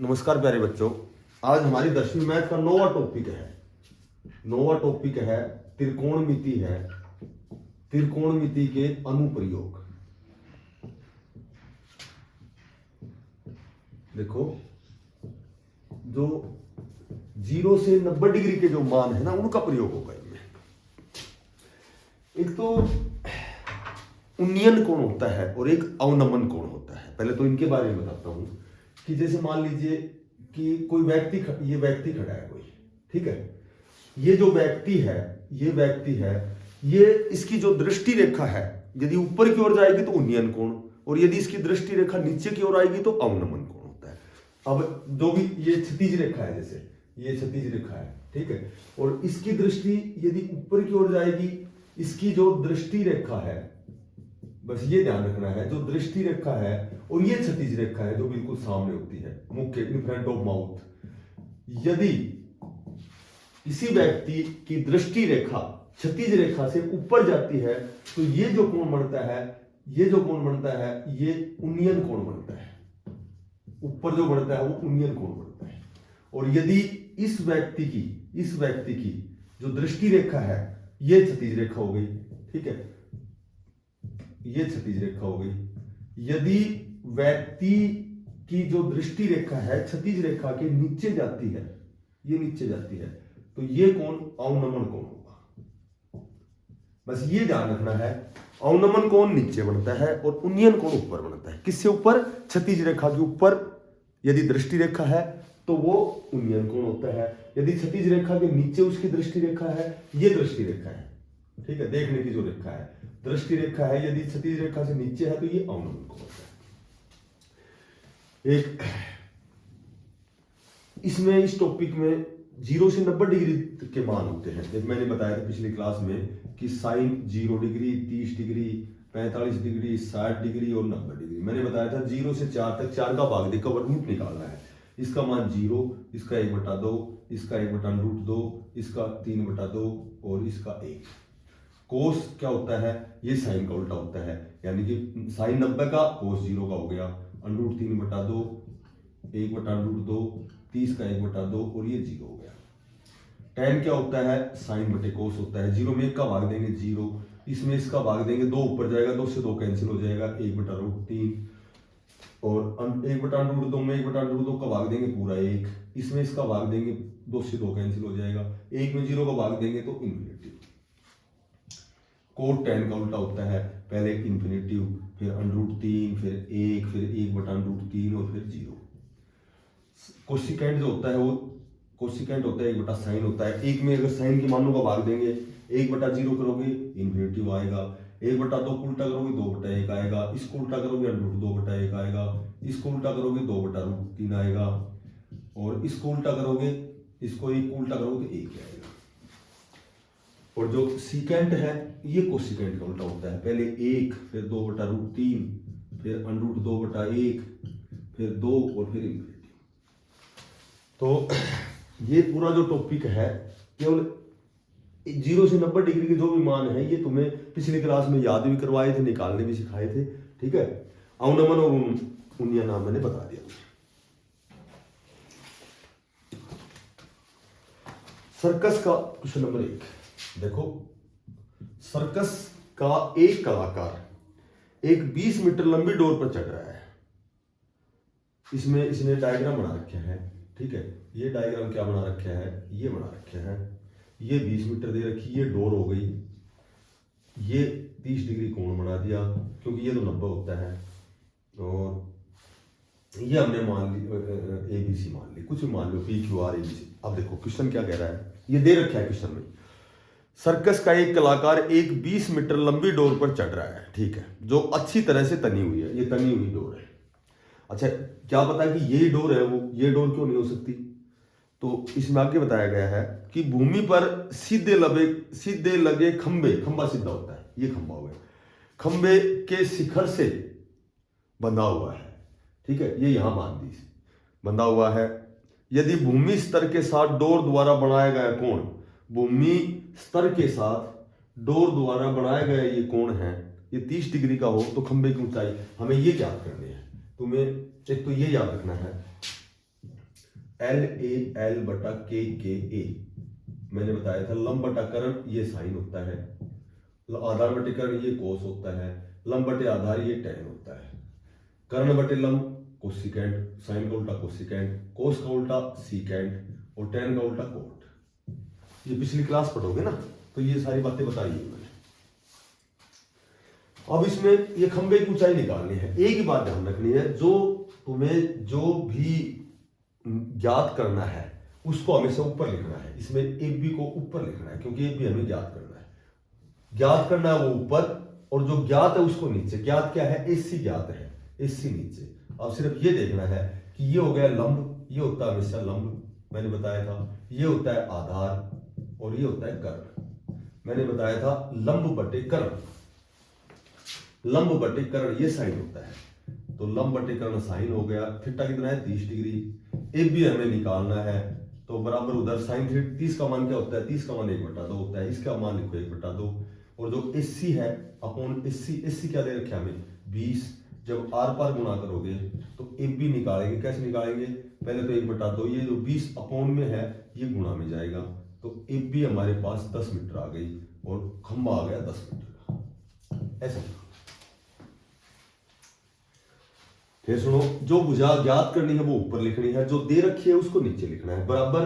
नमस्कार प्यारे बच्चों। आज हमारी 10वीं मैथ का नौवां टॉपिक है त्रिकोणमिति है, त्रिकोणमिति के अनुप्रयोग। देखो, जो 0 से 90 डिग्री के जो मान है ना, उनका प्रयोग होगा इनमें। एक तो उन्नयन कोण होता है और एक अवनमन कोण होता है। पहले तो इनके बारे में बताता हूं कि जैसे मान लीजिए कि कोई व्यक्ति, ये व्यक्ति खड़ा है कोई, ठीक है। ये जो व्यक्ति है, ये इसकी जो दृष्टि रेखा है, यदि ऊपर की ओर जाएगी तो उन्नयन कोण, और यदि इसकी दृष्टि रेखा नीचे की ओर आएगी तो अवनमन कोण होता है। अब जो भी ये क्षितिज रेखा है, जैसे ये क्षितिज रेखा है, ठीक है, और इसकी दृष्टि यदि ऊपर की ओर जाएगी, इसकी जो दृष्टि रेखा है, बस ये ध्यान रखना है, जो दृष्टि रेखा है और ये क्षैतिज रेखा है जो बिल्कुल सामने होती है, मुख्य इन फ्रंट ऑफ माउथ, यदि किसी व्यक्ति की दृष्टि रेखा क्षैतिज रेखा से ऊपर जाती है तो ये जो कोण बनता है, ये उन्नयन कोण बनता है। ऊपर जो बनता है वो उन्नयन कोण बनता है। और यदि इस व्यक्ति की जो दृष्टि रेखा है, ये क्षैतिज रेखा हो गई, ठीक है, ये क्षैतिज रेखा हो गई। यदि व्यक्ति की जो दृष्टि रेखा है क्षैतिज रेखा के नीचे जाती है, ये नीचे जाती है, तो ये कोण अवनमन कोण होगा। बस ये ध्यान रखना है, अवनमन कोण नीचे बनता है और उन्नयन कोण ऊपर बनता है। किससे ऊपर? क्षैतिज रेखा के ऊपर यदि दृष्टि रेखा है तो वो उन्नयन कोण होता है। यदि क्षैतिज रेखा के नीचे उसकी दृष्टि रेखा है, ये दृष्टि रेखा है, ठीक है, देखने की जो रेखा है, दृष्टि रेखा है, यदि क्षैतिज रेखा से नीचे है तो ये अवनमन कोण होता है। एक इसमें इस टॉपिक में 0 से 90 डिग्री के मान होते हैं। जैसे मैंने बताया था पिछली क्लास में कि sine 0 degree, 30 degree, 45 degree, 60 degree और 90 डिग्री। मैंने बताया था 0 से 4 तक 4 का भाग देकर वर्गमूल निकालना है। इसका मान 0, इसका 1/2, इसका 1/√2, इसका 3/2 और इसका 1। कोस क्या होता है? ये साइन का उल्टा होता है, यानी कि साइन 90 का कोस 0 का हो गया, √3/2, 1/√2, 30 का 1/2 और ये 0 हो गया। tan क्या होता है? साइन बटे कोस होता है। 0 में 1 का भाग देंगे 0, इसमें इसका भाग देंगे 2 ऊपर जाएगा, 2 से 2 कैंसिल हो जाएगा, 1/√3, और 1/√2 में 1/√2 का भाग देंगे पूरा 1, इसमें इसका भाग देंगे 2 से 2 कैंसिल हो जाएगा, 1 में 0 का भाग देंगे तो इन्फिनिटी। कोट tan का उल्टा होता है, पहले इन्फिनिटिव, फिर √3, फिर 1, फिर 1/√3 और फिर 0। कोसिकेंट जो होता है वो कोसिकेंट होता है 1/sin होता है। 1 में अगर साइन की मानों का भाग देंगे, 1/0 करोगे इन्फिनिटिव आएगा, 1/2 को उल्टा करोगे 2/1 आएगा, इसको उल्टा करोगे √2/1 आएगा, इसको उल्टा करोगे 2/√3 आएगा, और इसको उल्टा करोगे, इसको 1 को उल्टा करोगे तो 1 आएगा। और जो सीकेंट है ये कोसिकेंट का उल्टा होता है, पहले 1, फिर 2/√3, फिर √2/1, फिर 2 और फिर इन्फिनिटी। तो ये पूरा जो टॉपिक है, केवल 0 से 90 डिग्री के जो भी मान है ये तुम्हें पिछली क्लास में याद भी करवाए थे, निकालने भी सिखाए थे, ठीक है। अवनमन और उन्नयन नाम मैंने बता दिया। सर्कस का क्वेश्चन नंबर 1 देखो। सर्कस का एक कलाकार एक 20 मीटर लंबी डोर पर चढ़ रहा है। इसमें इसने डायग्राम बना रखा है, ठीक है। ये डायग्राम क्या बना रखा है? ये बना रखा है, ये 20 मीटर दे रखी, ये डोर हो गई, ये 30 डिग्री कोण बना दिया क्योंकि ये तो 90 होता है, और ये हमने मान ली ABC मान ली, कुछ भी मान लो, PQR ABC। अब देखो क्वेश्चन क्या कह रहा है, ये दे रखा है क्वेश्चन में। सर्कस का एक कलाकार एक 20 मीटर लंबी डोर पर चढ़ रहा है, ठीक है, जो अच्छी तरह से तनी हुई है। ये तनी हुई डोर है। अच्छा, क्या पता है कि ये डोर है, वो ये डोर क्यों नहीं हो सकती? तो इसमें आगे बताया गया है कि भूमि पर सीधे लगे खंबा सीधा होता है, ये खंबा हो गया, खंबे के शिखर से बंधा हुआ है, ठीक है, ये यहां बंधा हुआ है। यदि भूमि स्तर के साथ डोर द्वारा बनाया गया कोण, भूमि स्तर के साथ डोर द्वारा बनाया गया ये कोण है, ये 30 डिग्री का हो तो खंबे की ऊंचाई हमें ये ज्ञात करनी है। तुम्हें एक तो ये याद रखना है एल ए एल बटा के ए। मैंने बताया था लंब बटा कर्ण ये साइन होता है, आधार बटे कर्ण ये कोस होता है, लंब बटे आधार ये टैन होता है, कर्ण बटे लंब कोसिकेंट, साइन का उल्टा कोसिकेंट, कोस का उल्टा सीकेंट और टैन का उल्टा कोट। ये पिछली क्लास पढ़ोगे ना, तो ये सारी बातें बताई है मैंने। अब इसमें ये खंबे की ऊंचाई निकालनी है। एक ही बात ध्यान रखनी है, जो तुम्हें जो भी ज्ञात करना है उसको हमेशा ऊपर लिखना है। इसमें ए बी को ऊपर लिखना है, क्योंकि ए बी हमें ज्ञात करना है। ज्ञात करना है वो ऊपर, और जो ज्ञात है उसको नीचे। ज्ञात क्या है? एसी ज्ञात है, एसी नीचे। अब सिर्फ ये देखना है कि ये हो गया लंब, ये होता है हमेशा लंब, मैंने बताया था। ये होता है आधार और ये होता है कर्ण, मैंने बताया था। लंब बटे कर्ण, लंब बटे कर्ण ये साइन होता है, तो लंब बटे कर्ण साइन हो गया। थीटा कितना है? 30 डिग्री। ए बी हमें निकालना है, तो बराबर उधर साइन 30 का मान क्या होता है? 30 का मान 1/2 होता है, इसका मान लिखो 1/2। और जो एसी है अपॉन एसी, एसी क्या दे रखे हमें? 20। जब आर पार गुणा करोगे तो ए बी निकालेंगे। कैसे निकालेंगे? पहले तो 1/2, ये जो 20 अपॉन में है ये गुणा में जाएगा, तो ए बी हमारे पास 10 मीटर आ गई और खंबा आ गया 10 मीटर का। ऐसा फिर सुनो, जो भुजा ज्ञात करनी है वो ऊपर लिखनी है, जो दे रखी है उसको नीचे लिखना है। बराबर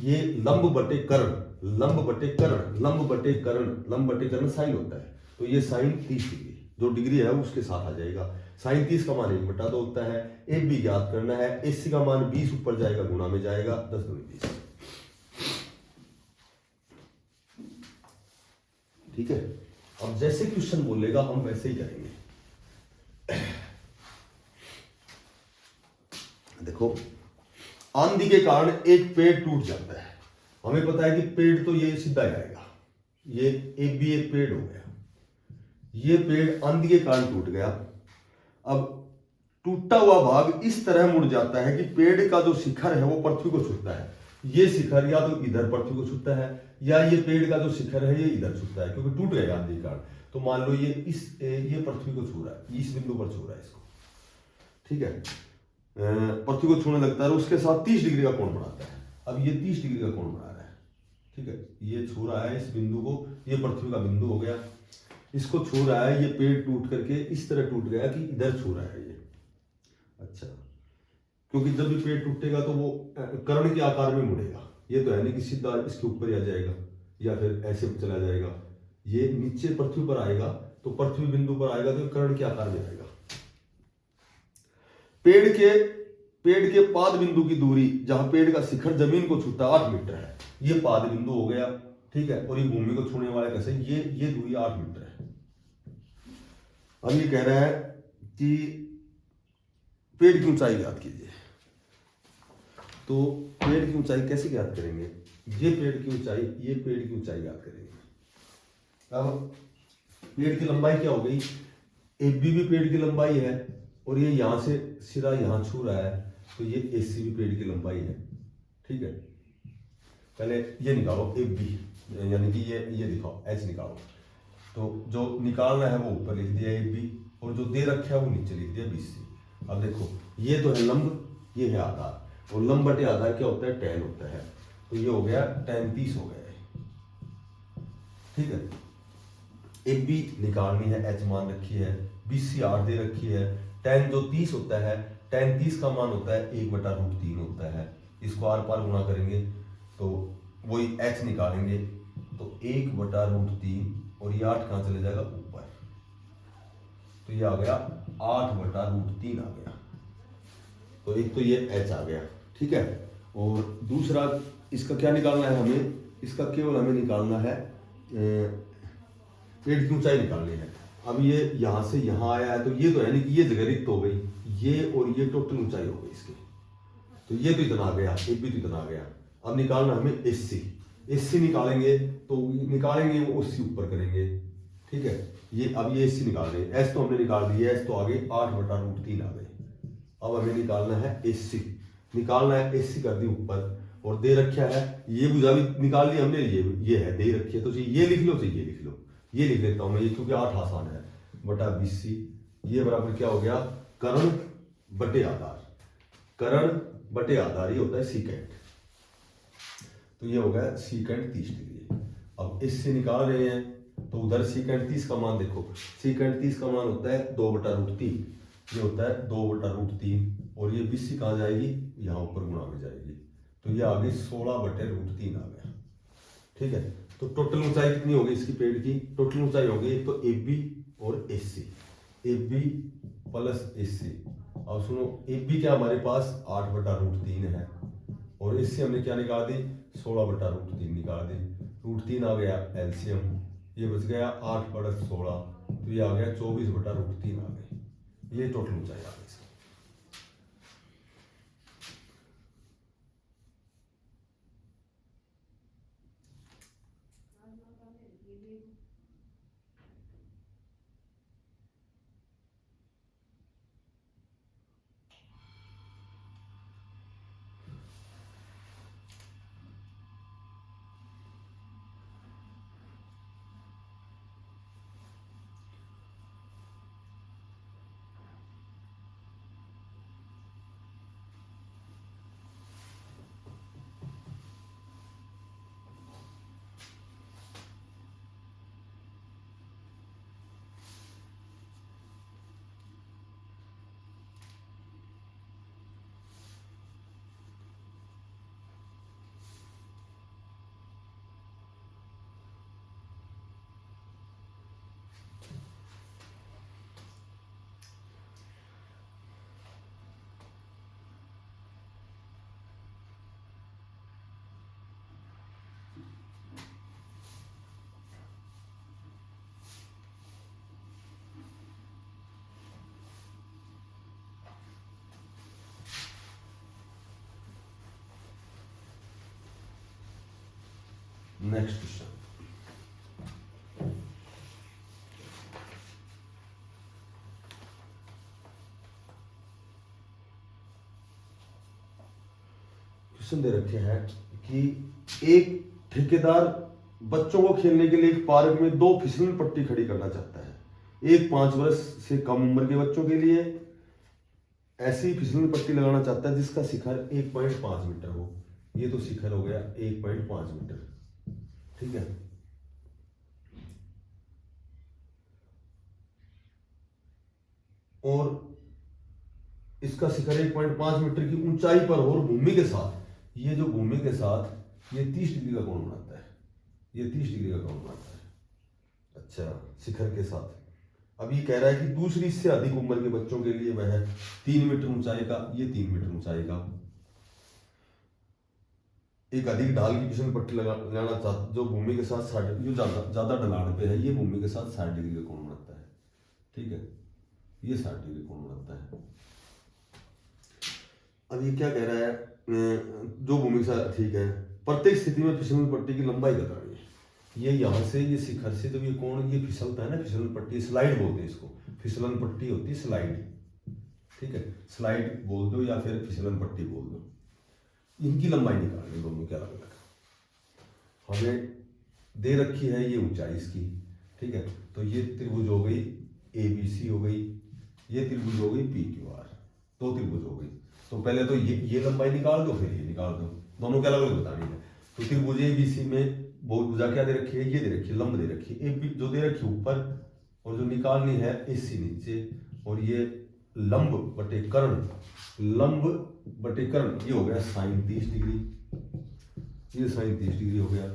ये लंब बटे कर्ण, लंब बटे कर्ण, लंब बटे कर्ण, लंब बटे कर्ण साइन होता है, तो ये साइन 30 डिग्री, जो डिग्री है उसके साथ आ जाएगा। साइन 30 का मान 1/2 होता है। ए बी ज्ञात करना है, एसी का मान 20 ऊपर जाएगा, गुणा में जाएगा, 10 दूनी 20। ठीक है। अब जैसे क्वेश्चन बोलेगा हम वैसे ही करेंगे। देखो, आंधी के कारण एक पेड़ टूट जाता है। हमें पता है कि पेड़ तो ये सीधा जाएगा, ये एक भी एक पेड़ हो गया। ये पेड़ आंधी के कारण टूट गया। अब टूटा हुआ भाग इस तरह मुड़ जाता है कि पेड़ का जो शिखर है वो पृथ्वी को छूता है। ये शिखर या तो इधर पृथ्वी को छूता है, या ये पेड़ का जो शिखर है ये इधर छूता है, क्योंकि टूट गया आंधी के कारण। तो मान लो ये पृथ्वी को छू रहा है, इस बिंदु पर छू रहा है इसको। ठीक है, पृथ्वी को छूने लगता है, उसके साथ 30 डिग्री का कोण बनाता है। अब ये 30 डिग्री का कोण बना रहा है। ठीक है, ये छू रहा है इस बिंदु को, ये पृथ्वी का बिंदु हो गया, इसको छू रहा है। ये पेड़ टूट करके इस तरह टूट गया कि इधर छू रहा है ये। अच्छा, क्योंकि जब भी पेड़ टूटेगा तो वो कर्ण के आकार में मुड़ेगा। ये तो है नहीं कि सीधा इसके ऊपर ही आ जाएगा या फिर ऐसे चला जाएगा। ये नीचे पृथ्वी पर आएगा, तो पृथ्वी बिंदु पर आएगा तो कर्ण के आकार में आएगा। पेड़ के पाद बिंदु की दूरी, जहां पेड़ का शिखर जमीन को छूता 8 मीटर है, ये पाद बिंदु हो गया। ठीक है, और ये भूमि को छूने वाले कैसे? ये दूरी 8 मीटर है। अब ये कह रहा है कि पेड़ की ऊंचाई ज्ञात कीजिए। तो पेड़ की ऊंचाई कैसे ज्ञात करेंगे? ये पेड़ की ऊंचाई, ये पेड़ की ऊंचाई ज्ञात करेंगे। अब पेड़ की लंबाई क्या हो गई? ए बी भी पेड़ की लंबाई है, और ये यहां से सीधा यहां छू रहा है, तो ये एसी भी पेड़ की लंबाई है। ठीक है, पहले ये निकालो ए बी, यानी कि ये दिखाओ, एच निकालो। तो जो निकालना है वो ऊपर लिख दिया ए बी, और जो दे रखा है वो नीचे लिख दिया BC। अब देखो, ये तो है लंब, ये है आधार, और लंब बटे आधार क्या होता है? टैन होता है। तो ये हो गया टैन 30 हो गया है। ठीक है, ए बी निकालनी है, एच मान रखी है, BC 8 दे रखी है। टैन जो 30 होता है, टैन 30 का मान होता है 1/√3 होता है। इसको आर पार गुणा करेंगे तो वही एच निकालेंगे, तो 1/√3, और ये 8 कहां चले जाएगा? ऊपर, तो ये आ गया 8/√3 आ गया। तो एक तो ये एच आ गया। ठीक है, और दूसरा इसका क्या निकालना है हमें? इसका केवल हमें निकालना है पेड़ की ऊंचाई निकालनी है। अब ये यहां से यहां आया है, तो ये तो है नहीं कि ये जगह रिक्त हो गई, ये और ये टोटल ऊंचाई हो गई इसकी। तो ये तो इतना आ गया, ए बी तो इतना आ गया। अब निकालना हमें एससी निकालेंगे, तो निकालेंगे वो 80 ऊपर करेंगे। ठीक है, ये अब ये एससी निकाल रहे हैं, एस तो हमने निकाल दिया, एस तो आ गई 8/√3 आ गई। अब हमें निकालना है एससी, निकालना है एससी कर दी ऊपर, और दे रखा है ये भुजा भी निकाल ली हमने, ये है दे रखी है, तो ये लिख लो, ये लिख लो, ये लिख लेता हूं मैं, ये क्योंकि 8 आसान है, बटा BC। ये बराबर क्या हो गया? कर्ण बटे आधार। कर्ण बटे आधार, ये होता है सीकेंट। तो ये हो गया सीकेंट 30 डिग्री। अब इससे निकाल रहे हैं तो उधर सीकेंट 30 का मान देखो, सीकेंट 30 का मान होता है 2/√3, ये होता है 2/√3, और ये BC कहाँ जाएगी, यहाँ ऊपर गुणा में जाएगी, तो ये आगे 16/√3 आ गया। ठीक है, तो टोटल ऊंचाई कितनी होगी इसकी पेड़ की, टोटल ऊंचाई होगी एक तो AB और AC, AB प्लस AC। अब सुनो, AB क्या हमारे पास 8/√3 है, और इससे हमने क्या निकाल दी, 16/√3 निकाल दी, √3 आ गया एलसीएम, ये बच गया 8/16, तो ये आ गया 24/√3 आ गई, ये टोटल ऊंचाई आ गई। नेक्स्ट क्वेश्चन, क्वेश्चन दे रखे हैं कि एक ठेकेदार बच्चों को खेलने के लिए एक पार्क में 2 फिसलन पट्टी खड़ी करना चाहता है। एक 5 वर्ष से कम उम्र के बच्चों के लिए ऐसी फिसलन पट्टी लगाना चाहता है जिसका शिखर 1.5 मीटर हो। ये तो शिखर हो गया 1.5 मीटर, ठीक है। और इसका शिखर 1.5 मीटर की ऊंचाई पर और भूमि के साथ, ये जो भूमि के साथ ये 30 डिग्री का कोण बनाता है, ये 30 डिग्री का कोण बनाता है। अच्छा, शिखर के साथ। अब ये कह रहा है कि दूसरी इससे अधिक उम्र के बच्चों के लिए वह 3 मीटर ऊंचाई का, ये 3 मीटर ऊंचाई का एक अधिक ढाल की फिसल पट्टी लगाना चाहता, जो भूमि के साथ 60, जो ज्यादा ढलान पे है, ये भूमि के साथ 60 डिग्री का कोण बनाता है, ठीक है। ये 60 डिग्री कोण बनाता है। अब ये क्या कह रहा है, जो भूमि के साथ, ठीक है, प्रत्येक स्थिति में फिसलन पट्टी की लंबाई बतानी है। ये यहाँ से, ये शिखर से जब ये कोण ये फिसलता है ना, फिसलन पट्टी, स्लाइड बोलते हैं इसको, फिसलन पट्टी होती है स्लाइड, ठीक है, स्लाइड बोल दो या फिर फिसलन पट्टी बोल दो। इनकी लंबाई निकालनी दोनों के अलग अलग, हमें दे रखी है ये ऊंचाई इसकी, ठीक है। तो ये त्रिभुज हो गई ABC हो गई, ये त्रिभुज हो गई PQR, 2 त्रिभुज हो गई। तो पहले तो ये लंबाई निकाल दो, फिर ये निकाल दो, दोनों के अलग अलग बतानी है। तो त्रिभुज ABC में भुजा क्या दे रखी है, ये दे रखी है, लंब दे रखी है, AB जो दे रखी है ऊपर, और जो निकालनी है AC नीचे, और ये लंब बटे कर्ण, लंब बटे कर्ण, ये हो गया sin 30 डिग्री, ये sin 30 डिग्री हो गया।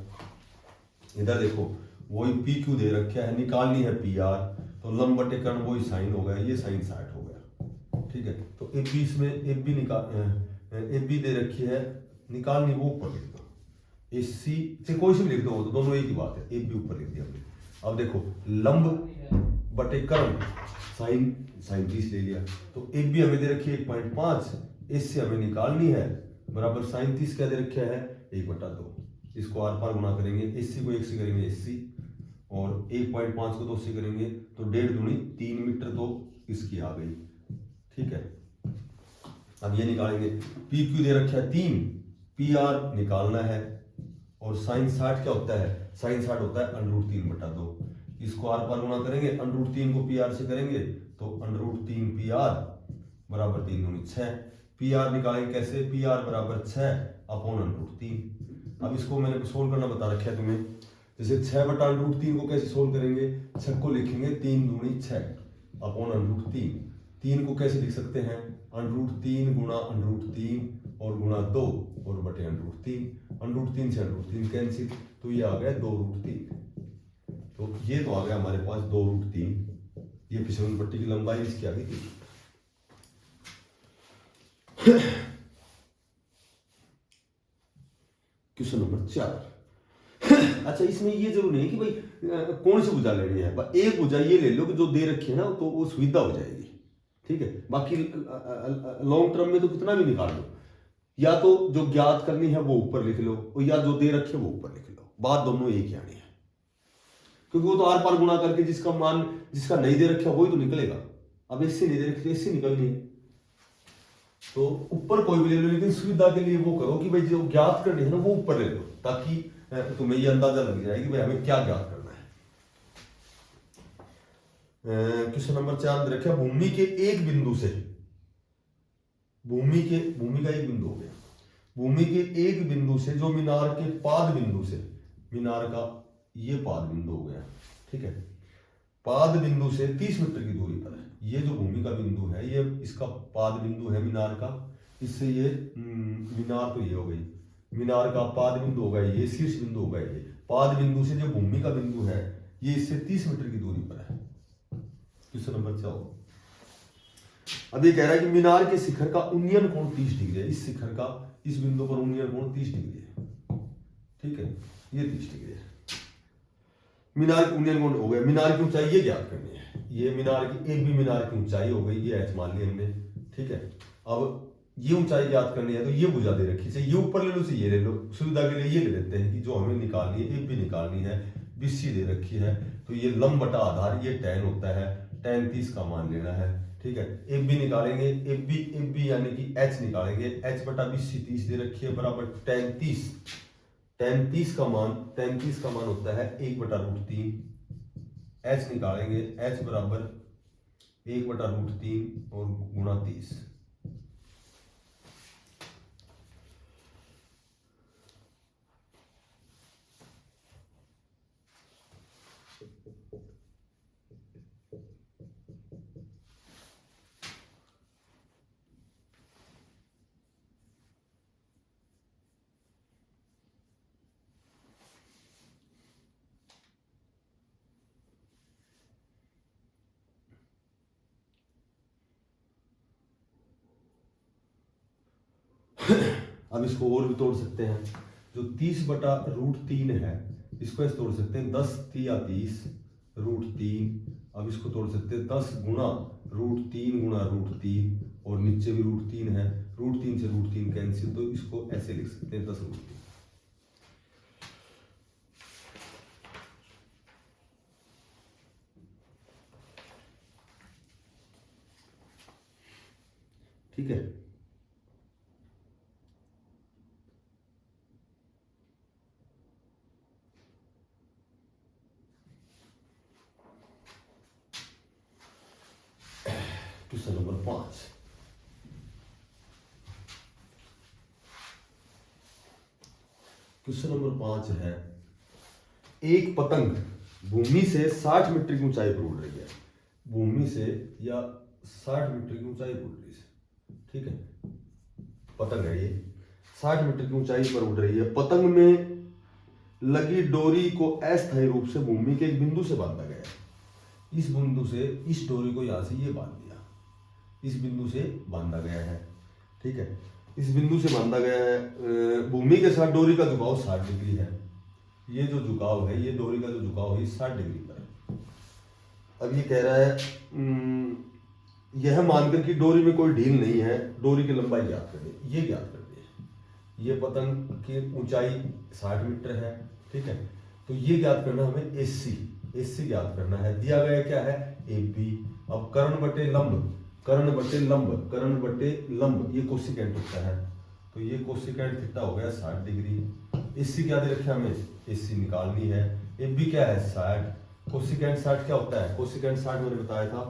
इधर देखो वही PQ दे रखा है, निकालनी है PR, तो लंब बटे कर्ण वही साइन हो गया, ये sin 60 हो गया, ठीक है। तो AB इसमें AB दे रखी है, निकालनी वो ऊपर लिख दो, AC से कोई से भी लिख दो, तो दोनों एक ही बात है, AB ऊपर लिख दिया हमने। अब देखो लंब बटे कर्ण sin 30 ले लिया, तो AB हमें दे रखी है 1.5, इससे हमें निकालनी है बराबर sin 30 क्या दे रखा है 1/2, इसको आर पार गुणा करेंगे, AC को 1 से करेंगे AC, और 1.5 को 2 से करेंगे, तो 1.5 दूनी 3 मीटर तो इसकी आ गई, ठीक है। अब ये निकालेंगे, PQ दे रखा है 3, PR निकालना है, और sin 60 क्या होता है, sin 60 होता है √3/2, इसको आर पार गुणा करेंगे, √3 को PR से करेंगे, तो √3 PR बराबर 3 दूनी 6, पी आर निकालेंगे कैसे, पी आर बराबर 6/√3। अब इसको मैंने सोल्व करना बता रखा है तुम्हें। जैसे 6/√3 को कैसे सोल्व करेंगे, 6 को लिखेंगे 3 दूनी 6/√3। 3 को कैसे लिख सकते हैं, √3 गुणा √3 और गुणा 2 और बटे √3। √3 से √3 कैंसिल, तो ये आ गया 2√3। तो ये तो आ गया हमारे पास 2√3। ये फिसलन पट्टी की लंबाई इसकी आ गई थी। Question number 4। अच्छा, इसमें ये जरूर नहीं कि भाई कौन सी भुजा लेनी है, एक भुजा ये ले लो कि जो दे रखी है ना, तो वो सुविधा हो जाएगी। ठीक है, बाकी लॉन्ग टर्म में तो कितना भी निकाल लो, या तो जो ज्ञात करनी है वो ऊपर लिख लो, और या जो दे रखे वो ऊपर लिख लो, बात दोनों एक ही आनी है। क्योंकि वो तो आर पार गुणा करके जिसका मान, जिसका नहीं दे रखा वही तो निकलेगा। अब इससे नहीं दे रखी, इससे निकलनी है, तो ऊपर कोई भी ले लो, लेकिन सुविधा के लिए वो करो कि भाई जो ज्ञात करनी है ना वो ऊपर ले लो, ताकि तुम्हें ये अंदाजा लग जाए कि भाई हमें क्या ज्ञात करना है। क्वेश्चन नंबर 4 रखा, भूमि के एक बिंदु से, भूमि का एक बिंदु हो गया, भूमि के एक बिंदु से जो मीनार के पाद बिंदु से, मीनार का ये पाद बिंदु हो गया, ठीक है, पाद बिंदु से 30 मीटर की दूरी पर है। ये जो भूमि का बिंदु है, ये इसका पाद बिंदु है मीनार का, इससे ये मीनार तो ये हो गई, मीनार का पाद बिंदु होगा ये, शीर्ष बिंदु होगा ये। पाद बिंदु से जो भूमि का बिंदु है ये इससे 30 मीटर की दूरी पर है। Question number 4। अब ये कह रहा है कि मीनार के शिखर का उन्नयन कोण 30 डिग्री है। इस शिखर का इस बिंदु पर उन्नयन कोण 30 डिग्री है। ठीक है, ये 30 डिग्री है। मीनार की उन्नयन कोण हो गया। मीनार की ऊंचाई ये ज्ञात करनी है। ये मीनार की, एक भी मीनार की ऊंचाई हो गई, ये एच मान ली हमने। ठीक है, अब ये ऊंचाई ज्ञात करनी है तो ये भुजा दे रखी है, ये ऊपर ले लो से ये ले लो, सुविधा के लिए ये ले लेते हैं कि जो हमें निकालनी है, एक भी निकालनी है, बीसी दे रखी है, तो ये लंब बटा आधार, ये tan होता है, tan 30 का मान लेना है। ठीक है, एक भी निकालेंगे, एक भी यानी कि h निकालेंगे, h बटा बीसी 30 दे रखी है बराबर tan 30। tan 30 का मान होता है 1/√3। h निकालेंगे, h बराबर 1/√3 और गुणा 30। अब इसको और भी तोड़ सकते हैं। जो 30/√3 है इसको ऐसे तोड़ सकते हैं, 10 या 30√3। अब इसको तोड़ सकते हैं 10 गुणा √3 गुणा √3, और नीचे भी √3 है, √3 से √3 कैंसिल, तो इसको ऐसे लिख सकते हैं 10√3। ठीक है, क्वेश्चन नंबर 5। क्वेश्चन नंबर 5 है, एक पतंग भूमि से 60 मीटर की ऊंचाई पर उड़ रही है। भूमि से या 60 मीटर की ऊंचाई पर उड़ रही है। ठीक है, पतंग है ये, 60 मीटर की ऊंचाई पर उड़ रही है। पतंग में लगी डोरी को अस्थायी रूप से भूमि के एक बिंदु से बांधा गया है। इस बिंदु से, इस डोरी को यहां से ये बांध दिया, इस बिंदु से बांधा गया है। ठीक है, इस बिंदु से बांधा गया है। भूमि के साथ डोरी का झुकाव 60 डिग्री है। ये जो झुकाव है, ये डोरी का जो झुकाव है, 60 डिग्री पर है। अब ये कह रहा है यह मानकर कि डोरी में कोई ढील नहीं है, डोरी की लंबाई ज्ञात कर दे। ये ज्ञात कर दे, ये पतंग की ऊंचाई 60 मीटर है। ठीक है, तो ये ज्ञात करना हमें एसी ज्ञात करना है। दिया गया क्या है, AB। अब कर्ण बटे लंब, ये कोसिकेंट होता है, तो ये कोसिकेंट थीटा हो गया 60 डिग्री। एसी क्या दे रखा है हमें, एसी निकालनी है। AB क्या है 60, कोसिकेंट 60 क्या होता है, कोसिकेंट 60 मैंने बताया था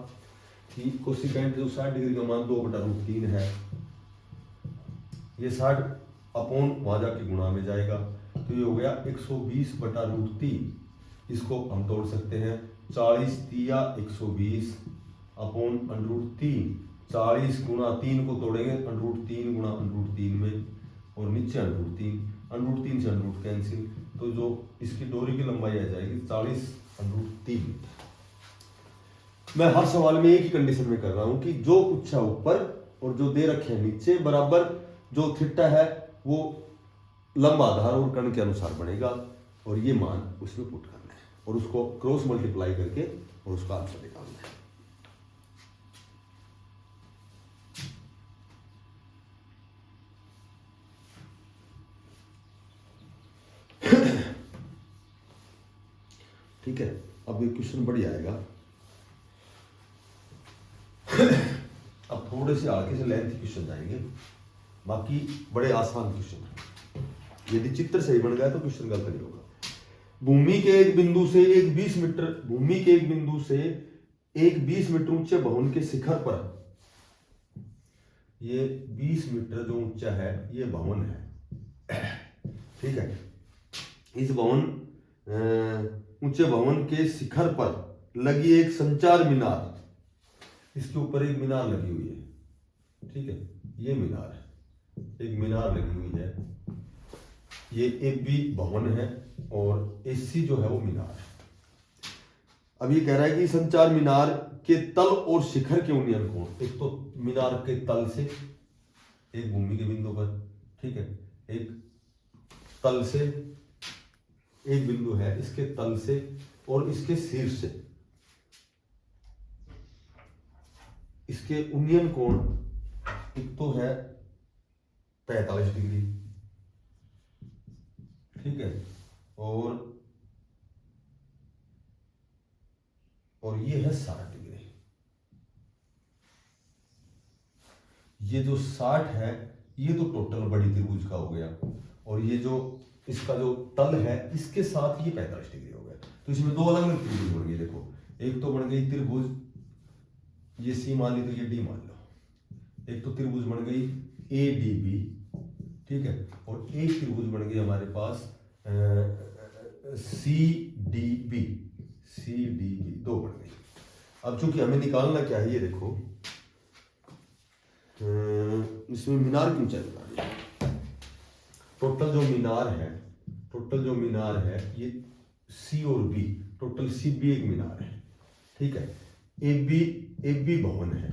कि कोसिकेंट जो 60 डिग्री का मान 2/√3 है। ये 60 अपॉन वहां जाके गुणा में जाएगा, तो ये हो गया 120/√3। इसको हम तोड़ सकते हैं, 40 तिया 120 अपॉन √3। 40 गुणा 3 को तोड़ेंगे √3 गुणा √3 में, और नीचे √3, √3 से √ कैंसिल, तो जो इसकी डोरी की लंबाई आ जाएगी 40/√3। मैं हर सवाल में एक ही कंडीशन में कर रहा हूं कि जो पूछा ऊपर और जो दे रखे हैं नीचे बराबर, जो थीटा है वो लंब आधार और कर्ण के अनुसार बनेगा, और ये मान उसमें पुट करना है और उसको क्रॉस मल्टीप्लाई करके और उसका आंसर निकालना है। ठीक है, अब ये क्वेश्चन बढ़िया आएगा। अब थोड़े से आगे से लेंथी क्वेश्चन जाएंगे, बाकी बड़े आसान क्वेश्चन है। यदि चित्र सही बन गया तो क्वेश्चन गलत नहीं होगा। भूमि के एक बिंदु से एक 20 मीटर भूमि के एक बिंदु से एक 20 मीटर ऊंचे भवन के शिखर पर, ये 20 मीटर जो ऊंचा है ये भवन है, ठीक है। इस ऊंचे भवन के शिखर पर लगी एक संचार मीनार, इसके ऊपर एक मीनार लगी हुई है, ठीक है। ये मीनार है, एक मीनार लगी हुई है, ये AB भवन है और AC जो है वो मीनार है। अब ये कह रहा है कि संचार मीनार के तल और शिखर के उन्नयन कोण, एक तो मीनार के तल से एक भूमि के बिंदु पर, ठीक है, एक तल से एक बिंदु है, इसके तल से और इसके शीर्ष से इसके उन्नयन कोण एक तो है 45 डिग्री, ठीक है, और ये है 60 डिग्री। ये जो 60 है ये तो टोटल बड़ी त्रिभुज का हो गया, और ये जो इसका जो तल है इसके साथ ये 45 डिग्री हो गया। तो इसमें दो अलग अलग त्रिभुज बन गई। देखो, एक तो बन गई त्रिभुज, ये C मान ली तो ये D मान लो। एक तो त्रिभुज बन गई ADB, ठीक है, और एक त्रिभुज बन गई हमारे पास CDB, दो बन गई। अब चूंकि हमें निकालना क्या है, ये देखो, इसमें मीनार की ऊंचाई निकालनी है। टोटल जो मीनार है ये C और B, टोटल CB एक मीनार है, ठीक है। AB भवन है,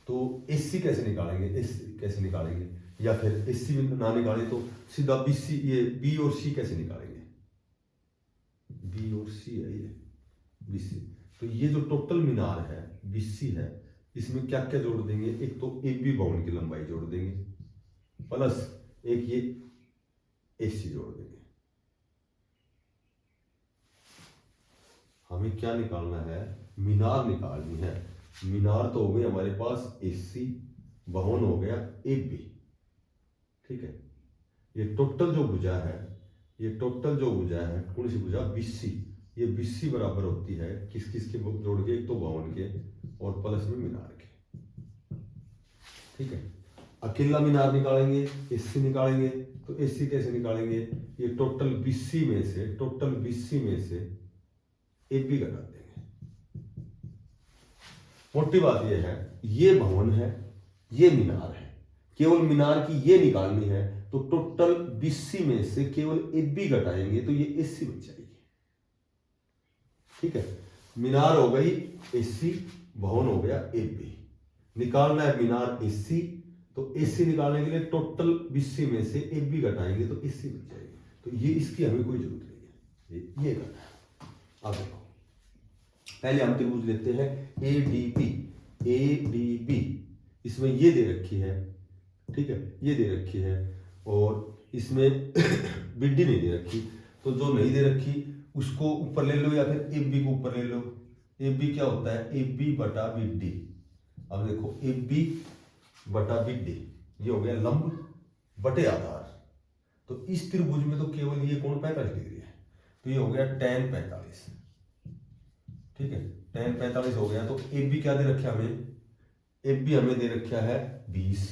तो AC कैसे निकालेंगे, या फिर AC ना निकाले तो सीधा BC, ये B और C कैसे निकालेंगे, B और C है ये BC। तो ये जो टोटल मीनार है BC है, इसमें क्या क्या जोड़ देंगे, एक तो AB भवन की लंबाई जोड़ देंगे, प्लस एक ये AC जोड़ देंगे। हमें क्या निकालना है, मीनार निकालनी है। मीनार तो हो गई हमारे पास AC, भवन हो गया AB, ठीक है। ये टोटल जो भुजा है कौन सी भुजा, BC, ये BC बराबर होती है किस के जोड़ के, एक तो भवन के और प्लस में मीनार के, ठीक है। अकेला मीनार निकालेंगे, AC निकालेंगे, तो AC कैसे निकालेंगे, ये टोटल BC में से AB घटा देंगे। मोटी बात ये है, ये भवन है, ये मीनार है, केवल मीनार की ये निकालनी है, तो टोटल BC में से केवल AB घटाएंगे तो ये AC बच जाएगी, ठीक है। मीनार हो गई AC, भवन हो गया AB। निकालना है मीनार AC, तो AC निकालने के लिए टोटल BC में से AB घटाएंगे तो AC बच जाएगी। तो ये इसकी हमें कोई जरूरत नहीं है, ये करना है। अब देखो, पहले हम त्रिभुज लेते हैं ADB, इसमें ये दे रखी है, ठीक है, ये दे रखी है, और इसमें BD नहीं दे रखी, तो जो नहीं दे रखी उसको ऊपर ले लो या फिर AB को ऊपर ले लो। AB क्या होता है, AB बटा BD। अब देखो, AB बटा BD ये हो गया लंब बटे आधार, तो इस त्रिभुज में तो केवल ये कोण 45 डिग्री है, तो ये हो गया tan 45, ठीक है। tan 45 हो गया, तो AB क्या दे रखा हमें, AB हमें दे रखा है 20,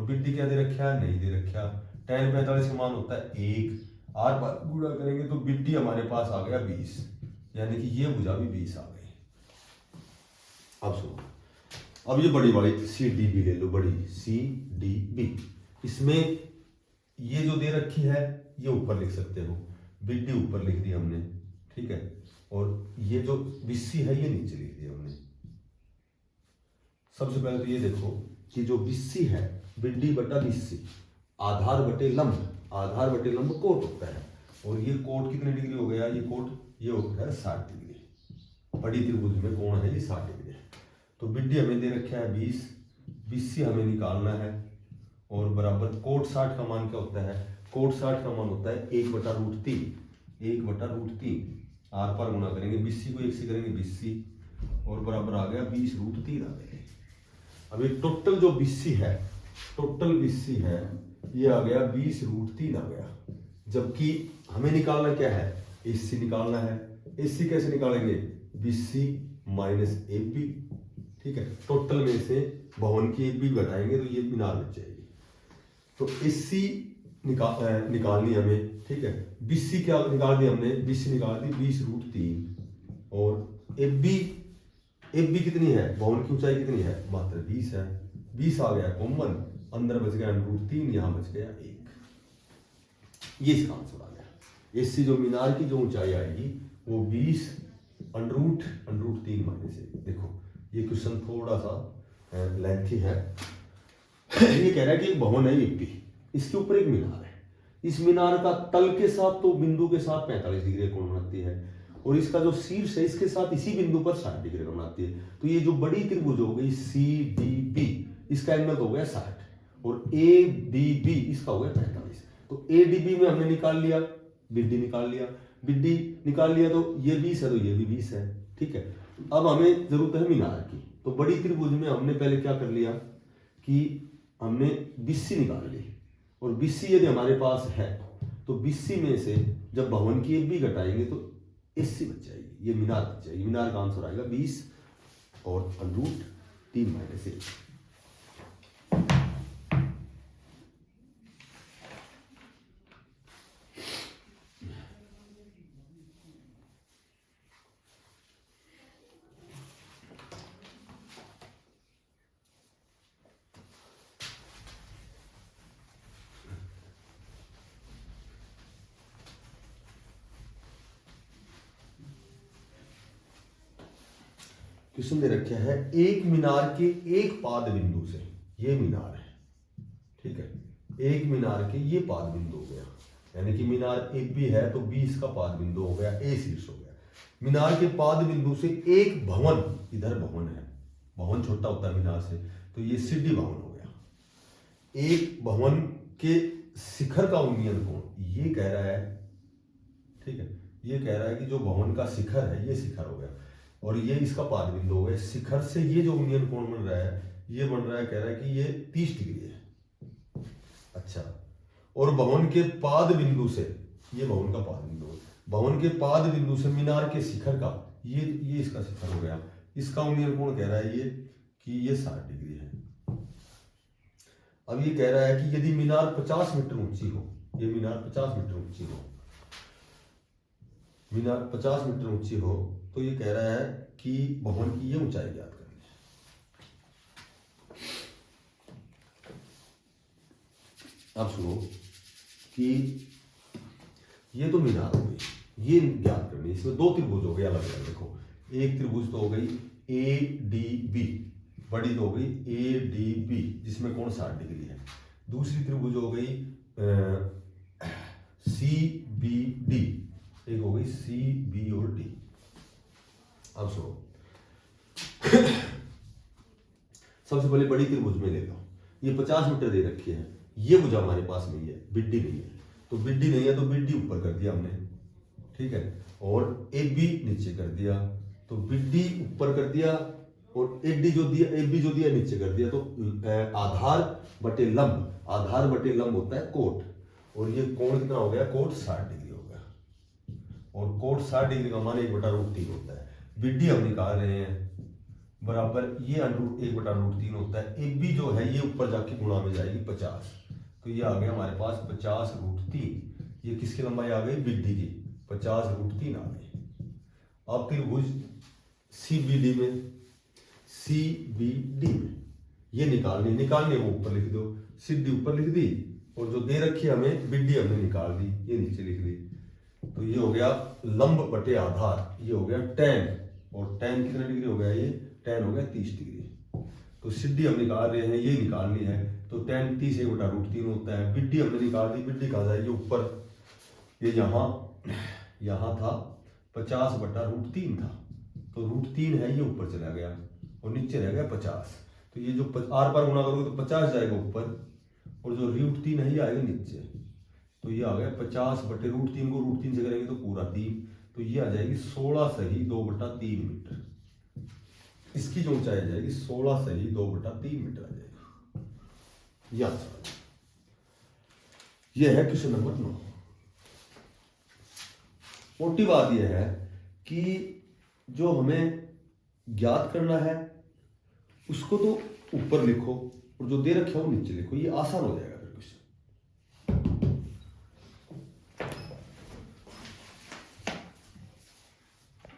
बिड्डी क्या दे रखा है, नहीं दे रखा। tan 45 का मान होता है 1, आर पार गुणा करेंगे तो बिड्डी हमारे पास आ गया 20, यानी कि ये भुजा भी 20 आ गई। अब सुनो, अब ये बड़ी वाली CDB ले लो, बड़ी CDB। इसमें ये जो दे रखी है ये ऊपर लिख सकते हो, बिड्डी ऊपर लिख दी हमने, ठीक है, और ये जो BC है ये नीचे लिख दिया हमने। सबसे पहले तो ये देखो कि जो BC है, बिड्डी बटा BC, आधार बटे लंब, आधार बटे लंब कोट होता है, और ये कोट कितने डिग्री हो गया, ये कोट ये होता है 60 डिग्री। बड़ी त्रिभुज में कोण है ये 60 डिग्री है। तो बिड्डी हमें दे रखा है 20, BC हमें निकालना है, और बराबर कोट 60 का मान क्या होता है, कोट 60 का मान होता है 1/√3, 1/√3, आर पार गुणा करेंगे, BC को 1 से करेंगे BC, और बराबर आ गया 20√3 आ गए। अब ये टोटल जो BC है, टोटल BC है ये आ गया 20√3 आ गया। जबकि हमें निकालना क्या है, AC निकालना है। AC कैसे निकालेंगे, BC माइनस AB, ठीक है, टोटल में से भवन की AB घटाएंगे तो ये मीनार बच जाएगी। तो AC निकालनी हमें, ठीक है, BC क्या निकाल दी हमने, BC निकाल दी 20√3, और AB कितनी है, भवन की ऊंचाई कितनी है, मात्र 20 है, 20 आ गया कॉमन, अंदर बच गया √3, यहां बच गया 1, ये इसका आंसर आ गया। AC जो मीनार की जो ऊंचाई आएगी वो 20 √3 माइनस 1। देखो ये क्वेश्चन थोड़ा सा लेंथी है। ये कह रहा है कि एक भवन है AB, इसके ऊपर एक मीनार है, इस मीनार का तल के साथ तो बिंदु के साथ 45 डिग्री कोण बनाती है, और इसका जो शीर्ष है इसके साथ इसी बिंदु पर 60 डिग्री का बनाती है। तो ये जो बड़ी त्रिभुज हो गई CDB, इसका एंगल हो गया 60, और ADB इसका हो गया 45। तो ADB में हमने निकाल लिया, बिड्डी निकाल लिया, बिड्डी निकाल लिया तो ये 20 है तो ये भी 20 है, ठीक है। अब हमें जरूरत है मीनार की, तो बड़ी त्रिभुज में हमने पहले क्या कर लिया कि हमने BC निकाल ली, और BC यदि हमारे पास है तो BC में से जब भवन की AB घटाएंगे तो AC बच जाएगी, ये मीनार बच जाएगी। मीनार का आंसर आएगा 20 और √3 माइनस 1। क्वेश्चन दे रखा है एक मीनार के एक पाद बिंदु से, ये मीनार है, ठीक है, एक मीनार के ये पाद बिंदु हो गया, यानी कि मीनार AB है तो B इसका पाद बिंदु हो गया, A शीर्ष हो गया। मीनार के पाद बिंदु से एक भवन, इधर भवन है, भवन छोटा होता है मीनार से, तो ये CD भवन हो गया। एक भवन के शिखर का उन्नयन कोण, ये कह रहा है, ठीक है, ये कह रहा है कि जो भवन का शिखर है ये शिखर हो गया, और ये इसका पाद बिंदु हो गया। शिखर से ये जो उन्नयन कोण बन रहा है, ये बन रहा है, कह रहा है कि ये 30 डिग्री है। अच्छा, और भवन के पाद बिंदु से, ये भवन का पाद बिंदु है, भवन के पाद बिंदु से मीनार के शिखर का ये इसका शिखर हो गया, इसका उन्नयन कोण कह रहा है ये कि ये 60 डिग्री है। अब ये कह रहा है कि यदि मीनार 50 मीटर ऊंची हो, ये मीनार 50 मीटर ऊंची हो, मीनार 50 मीटर ऊंची हो, तो ये कह रहा है कि भवन की ये ऊंचाई ज्ञात करनी है। अब सुनो कि ये तो मीनार हो गई, ये ज्ञात करनी है। इसमें दो त्रिभुज हो गए अलग अलग, देखो एक त्रिभुज तो हो गई ADB, बड़ी तो हो गई ADB जिसमें कोण 60 डिग्री है। दूसरी त्रिभुज हो गई CBD, एक हो गई CB और D। अब सुनो सबसे पहले बड़ी त्रिभुज में ले लो, ये 50 मीटर दे रखी है, ये भुजा हमारे पास नहीं है, बिड्डी नहीं है, तो बिड्डी नहीं है तो बिड्डी ऊपर कर दिया हमने, ठीक है, और AB नीचे कर दिया, तो बिड्डी ऊपर कर दिया और AB जो दिया नीचे कर दिया। तो आधार बटे लंब, आधार बटे लंब होता है कोट, और ये कोण कितना हो गया, कोट 60 डिग्री हो गया, और कोट 60 डिग्री का मान 1/√3 होता है। बिड्डी हम निकाल रहे हैं, बराबर ये √1/√3 होता है। ए बी जो है ये ऊपर जाके गुणा में जाएगी 50, तो ये आ गया हमारे पास 50√3। ये किसकी लंबाई आ गई? बिड्डी की 50√3 आ गई। अब त्रिभुज CBD में ये निकालनी वो ऊपर लिख दो, सीधी ऊपर लिख दी, और जो दे रखी है हमें बिड्डी हमने निकाल दी, ये नीचे लिख दी। तो ये हो गया लंब बटे आधार, ये हो गया tan, और tan कितने डिग्री हो गया? ये tan हो गया 30 डिग्री। तो सीधी हम निकाल रहे हैं, ये निकालनी है, तो tan 30 1/√3 होता है। बिड्डी हमने निकाल दी, बिड्डी कहाँ जाएगी? ऊपर। ये यहाँ था 50/√3 था, तो √3 है, ये ऊपर चला गया और नीचे रह गया 50। तो ये जो आर पार गुणा करोगे तो 50 जाएगा ऊपर, और जो √3 है ये आएगा नीचे। तो ये आ गया 50/√3 को √3 से करेंगे तो पूरा 3, तो ये आ जाएगी 16 सही 2/3 मीटर। इसकी जो ऊंचाई आ जाएगी 16 सही 2/3 मीटर आ जाएगी। यह है क्वेश्चन नंबर 9। मोटी बात यह है कि जो हमें ज्ञात करना है उसको तो ऊपर लिखो और जो दे रखे हो नीचे लिखो, ये आसान हो जाएगा।